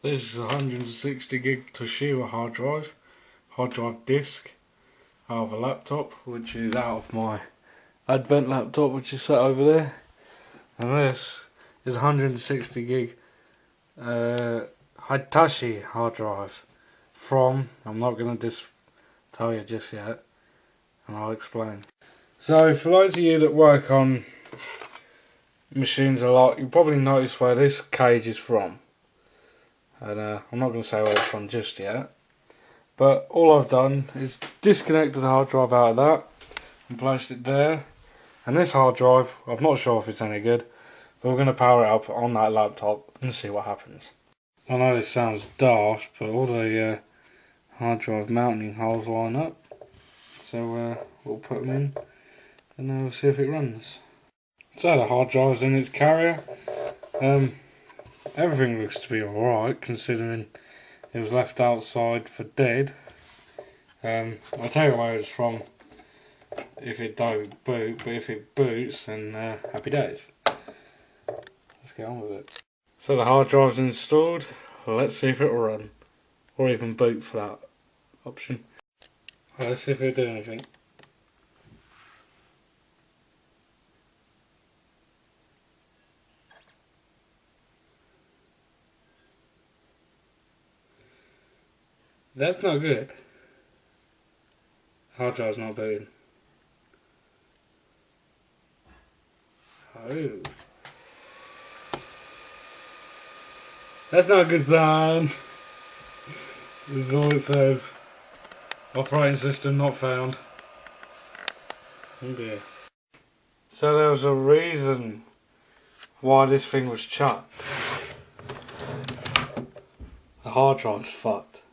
This is a 160 gig Toshiba hard drive disk out of a laptop, which is out of my Advent laptop, which is set over there. And this is 160 gig Hitachi hard drive from, I'm not going to tell you just yet, and I'll explain. So for those of you that work on machines a lot, you probably notice where this cage is from. And I'm not going to say where it's from just yet, but all I've done is disconnected the hard drive out of that and placed it there. And this hard drive, I'm not sure if it's any good, but we're going to power it up on that laptop and see what happens. I know this sounds daft, but all the hard drive mounting holes line up, so we'll put them in and we'll see if it runs. So the hard drive's in its carrier. Everything looks to be alright considering it was left outside for dead. I'll tell you where it's from if it don't boot, but if it boots, then happy days. Let's get on with it. So the hard drive's installed. Let's see if it'll run, or even boot for that option. Let's see if it'll do anything. That's not good. Hard drive's not booting. Oh. That's not a good sign. This is all it says. Operating system not found. Oh dear. So there was a reason why this thing was chucked. The hard drive's fucked.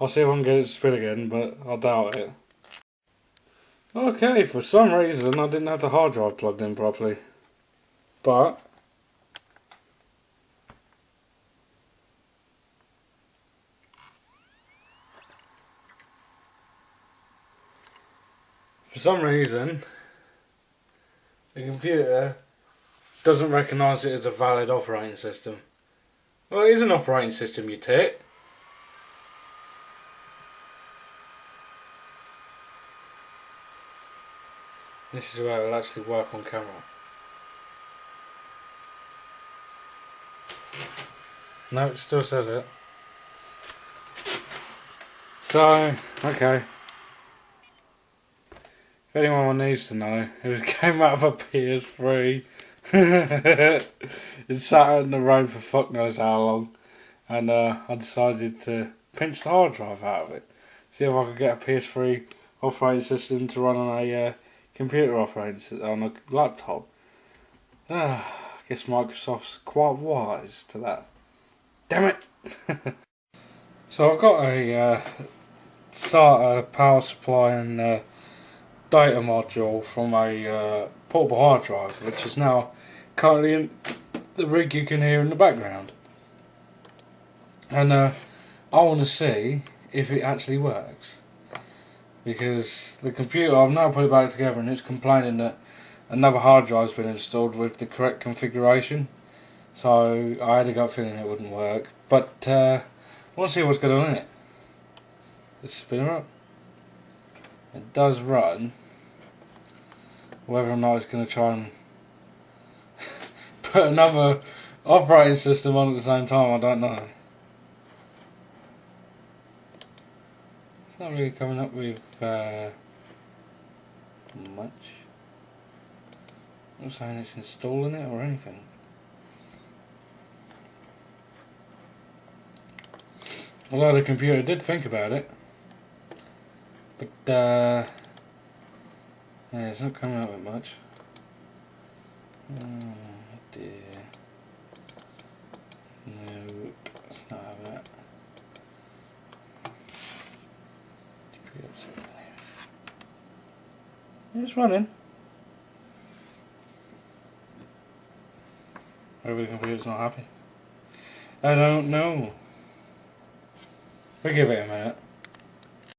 I'll see if I can get it to spin again, but I doubt it. Okay, for some reason I didn't have the hard drive plugged in properly. But for some reason the computer doesn't recognise it as a valid operating system. Well, it is an operating system, you tit. This is where it will actually work on camera. No, it still says it. So, okay. If anyone needs to know, it came out of a PS3. It sat out in the road for fuck knows how long. And I decided to pinch the hard drive out of it. See if I could get a PS3 operating system to run on a computer operating system on a laptop. I guess Microsoft's quite wise to that. Damn it! So I've got a SATA power supply and data module from a portable hard drive, which is now currently in the rig you can hear in the background. And I want to see if it actually works. Because the computer, I've now put it back together and it's complaining that another hard drive's been installed with the correct configuration. So I had a gut feeling it wouldn't work. But I want to see what's going on in it. Let's spin it up. It does run. Whether or not it's going to try and put another operating system on at the same time, I don't know. It's not really coming up with much. I'm not saying it's installing it or anything. Although the computer did think about it. But yeah, it's not coming up with much. Oh dear. Nope, it's not having that. It's running. Maybe the computer's not happy. I don't know. We'll give it a minute.